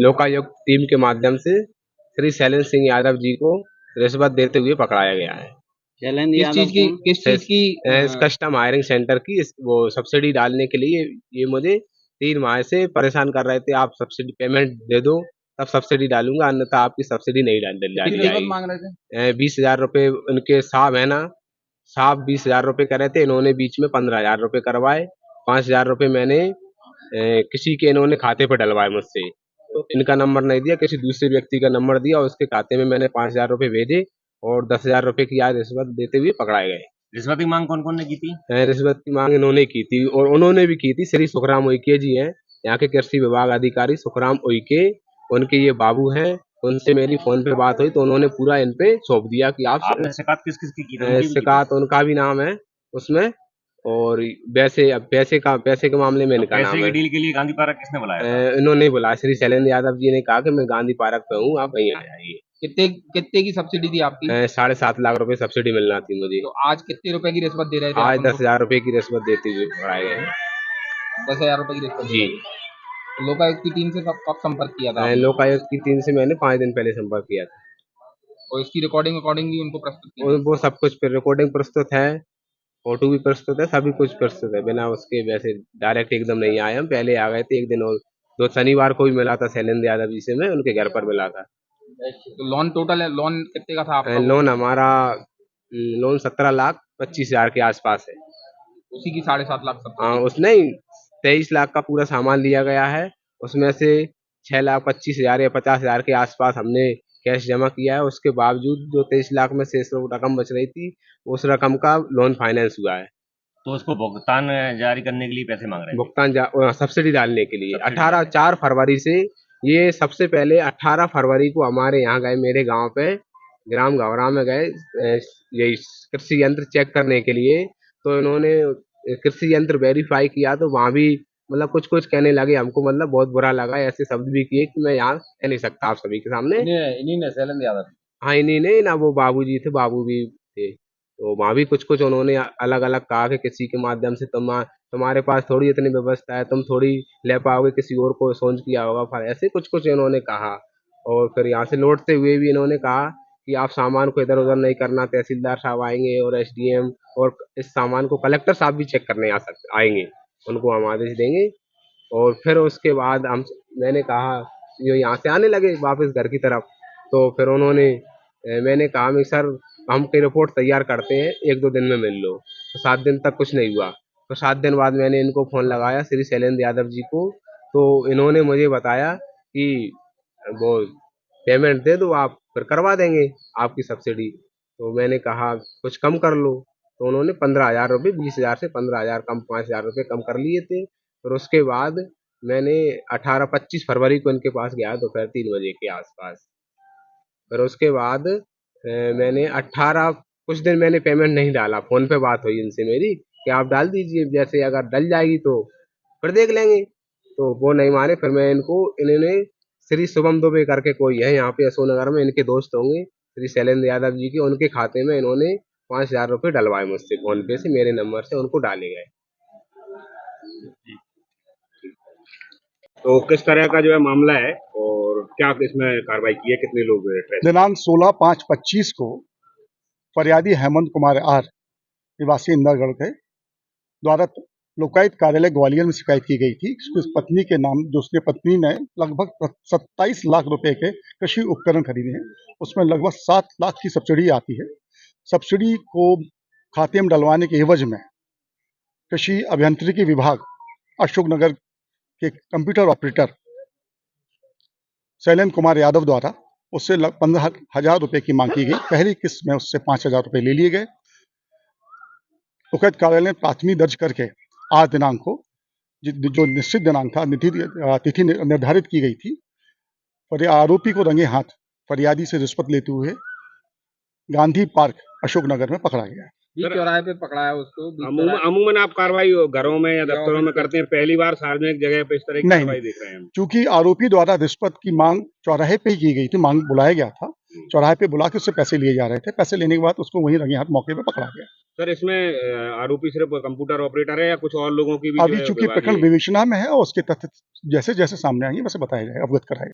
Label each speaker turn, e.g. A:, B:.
A: Lokayukta team के माध्यम से श्री शैलेंद्र सिंह यादव जी को रिश्वत देते हुए पकड़ाया गया है। किस चीज की कस्टम हायरिंग सेंटर की वो सब्सिडी डालने के लिए ये मुझे 3 माह से परेशान कर रहे थे। आप सब्सिडी पेमेंट दे दो तब सब्सिडी डालूंगा, अन्यथा आपकी सब्सिडी नहीं डाली जाएगी। मांग रहे थे 20,000 रुपए। उनके साहब है ना, साहब 20,000 रुपए करे थे, इन्होंने बीच में 15,000 रुपए करवाए। 5,000 रुपए मैंने किसी के इन्होंने खाते पर डलवाए मुझसे। तो इनका नंबर नहीं दिया, किसी दूसरे व्यक्ति का नंबर दिया और उसके खाते में मैंने 5,000 रुपए भेजे और 10,000 रुपए की आज रिश्वत देते हुए पकड़ाए गए।
B: रिश्वत की मांग कौन कौन ने की थी?
A: रिश्वत की मांग इन्होंने की थी और उन्होंने भी की थी। श्री सुखराम उइके जी हैं, यहाँ के कृषि विभाग अधिकारी सुखराम उइके, उनके ये बाबू हैं। उनसे मेरी फोन पे बात हुई तो उन्होंने पूरा इन पे सौंप दिया कि
B: आपने शिकायत किस किस की थी?
A: शिकायत उनका भी नाम है उसमें, और वैसे अब पैसे के मामले में इनका नाम है।
B: पैसे की डील के लिए गांधी पार्क किसने बुलाया?
A: इन्होंने बुलाया, श्री शैलेंद्र यादव जी ने कहा कि मैं गांधी पार्क पे हूँ, आप वहीं आ जाइए।
C: कितने की सब्सिडी थी आपकी?
A: 7.5 लाख रुपए सब्सिडी मिलना थी मुझे।
C: तो आज कितने रुपए की रिश्वत दे रहे थे?
A: आज 10,000 रुपए की रिश्वत देते हुए पकड़ाए गए हैं।
C: 10,000 रुपए की रिश्वत
A: जी।
C: लोकायुक्त की टीम से कब संपर्क किया था?
A: लोकायुक्त की टीम से मैंने 5 दिन पहले संपर्क किया था
C: और इसकी रिकॉर्डिंग भी उनको प्रस्तुत की?
A: वो सब कुछ रिकॉर्डिंग प्रस्तुत है, फोटो भी प्रस्तुत है, सभी कुछ प्रस्तुत है। बिना उसके वैसे डायरेक्ट एकदम नहीं आए, हम पहले आ गए थे एक दिन, और 2 शनिवार को भी मिला था शैलेंद्र यादव जी से, मैं उनके घर पर मिला था।
C: तो लोन टोटल है, लोन कितने का था आपका?
A: लोन हमारा 17,25,000 के आसपास है।
C: उसी की 7.5 लाख?
A: हाँ, उसने 23 लाख का पूरा सामान लिया गया है। उसमें से 6,25,000 या 50,000 के आसपास हमने कैश जमा किया है। उसके बावजूद जो 23 लाख में शेष रकम बच रही थी, उस रकम का लोन फाइनेंस हुआ है।
B: तो उसको भुगतान जारी करने के लिए पैसे मांग रहे हैं?
A: भुगतान सब्सिडी डालने के लिए 4 फरवरी से, ये सबसे पहले 18 फरवरी को हमारे यहाँ गए, मेरे गांव पे ग्राम घवरा में गए यही कृषि यंत्र चेक करने के लिए। तो इन्होंने कृषि यंत्र वेरीफाई किया तो वहाँ भी मतलब कुछ कुछ कहने लगे हमको, मतलब बहुत बुरा लगा, ऐसे शब्द भी किए कि मैं यहाँ कह नहीं सकता आप सभी के सामने।
C: इन्हीं ने शैलेंद्र यादव?
A: हाँ, इन्हीं ने ना, वो बाबूजी थे, बाबू भी थे। तो वहाँ भी कुछ कुछ उन्होंने अलग अलग कहा कि किसी के माध्यम से तुम्हारे पास थोड़ी इतनी व्यवस्था है, तुम थोड़ी ले पाओगे, किसी और को सोच किया होगा, फिर ऐसे कुछ कुछ इन्होंने कहा। और फिर यहाँ से लौटते हुए भी इन्होंने कहा कि आप सामान को इधर उधर नहीं करना, तहसीलदार साहब आएंगे और एसडीएम, और इस सामान को कलेक्टर साहब भी चेक करने आएंगे, उनको हम आदेश देंगे। और फिर उसके बाद मैंने कहा, जो यहाँ से आने लगे वापस घर की तरफ, तो फिर उन्होंने मैंने कहा मैं सर हम की रिपोर्ट तैयार करते हैं, 1-2 दिन में मिल लो। तो 7 दिन तक कुछ नहीं हुआ। तो 7 दिन बाद मैंने इनको फ़ोन लगाया श्री शैलेंद्र यादव जी को, तो इन्होंने मुझे बताया कि वो पेमेंट दे दो आप, फिर करवा देंगे आपकी सब्सिडी। तो मैंने कहा कुछ कम कर लो। तो उन्होंने 15,000 रुपये, 20,000 से 15,000 कम, 5,000 रुपये कम कर लिए थे। फिर उसके बाद मैंने 25 फरवरी को इनके पास गया दोपहर 3 बजे के आसपास। फिर उसके बाद मैंने 18 कुछ दिन मैंने पेमेंट नहीं डाला। फ़ोन पे बात हुई इनसे मेरी कि आप डाल दीजिए, जैसे अगर डल जाएगी तो फिर देख लेंगे। तो वो नहीं माने। फिर मैं इन्होंने श्री शुभम दुबे करके कोई है यहाँ पे अशोकनगर में, इनके दोस्त होंगे श्री शैलेंद्र यादव जी के, उनके खाते में इन्होंने 5,000 रुपये डलवाए मुझसे फ़ोन पे से, मेरे नंबर से उनको डाले गए।
D: तो किस तरह का जो है मामला है और क्या इसमें कार्रवाई की है, कितने लोग?
E: दिनांक 16/5/25 को फरियादी हेमंत कुमार आर, निवासी इंदरगढ़ के, द्वारा लोकायुक्त कार्यालय ग्वालियर में शिकायत की गई थी। उसकी पत्नी के नाम, जो उसकी पत्नी ने लगभग 27 लाख रुपए के कृषि उपकरण खरीदे हैं, उसमें लगभग 7 लाख की सब्सिडी आती है। सब्सिडी को खाते में डलवाने के एवज में कृषि अभियांत्रिकी विभाग अशोकनगर के कंप्यूटर ऑपरेटर शैलेंद्र कुमार यादव द्वारा उससे 15,000 रुपए की मांग की गई। पहली किस्त में उससे 5,000 रुपए ले लिए गए। लोकायुक्त कार्यालय ने प्राथमिकी दर्ज करके आज दिनांक को, जो निश्चित दिनांक था, तिथि निर्धारित की गई थी, और आरोपी को रंगे हाथ फरियादी से रिश्वत लेते हुए गांधी पार्क अशोकनगर में पकड़ा गया।
C: चौराहे पे पकड़ाया उसको?
D: अमूमन आप कार्रवाई घरों में या दफ्तरों में करते हैं, पहली बार सार्वजनिक जगह पे इस तरह की कार्रवाई देख रहे हैं?
E: चूंकि आरोपी द्वारा रिश्वत की मांग चौराहे पे ही की गई थी, मांग बुलाया गया था, चौराहे पे बुला के उससे पैसे लिए जा रहे थे। पैसे लेने के बाद उसको वहीं रंगे हाथ मौके पे पकड़ा गया।
D: सर इसमें आरोपी सिर्फ कंप्यूटर ऑपरेटर है या कुछ और लोगों की भी
E: अभी चूंकि प्रकरण विवेचना में है और उसके तथ्य जैसे जैसे सामने आएंगे वैसे बताया जाएगा, अवगत कराएगा।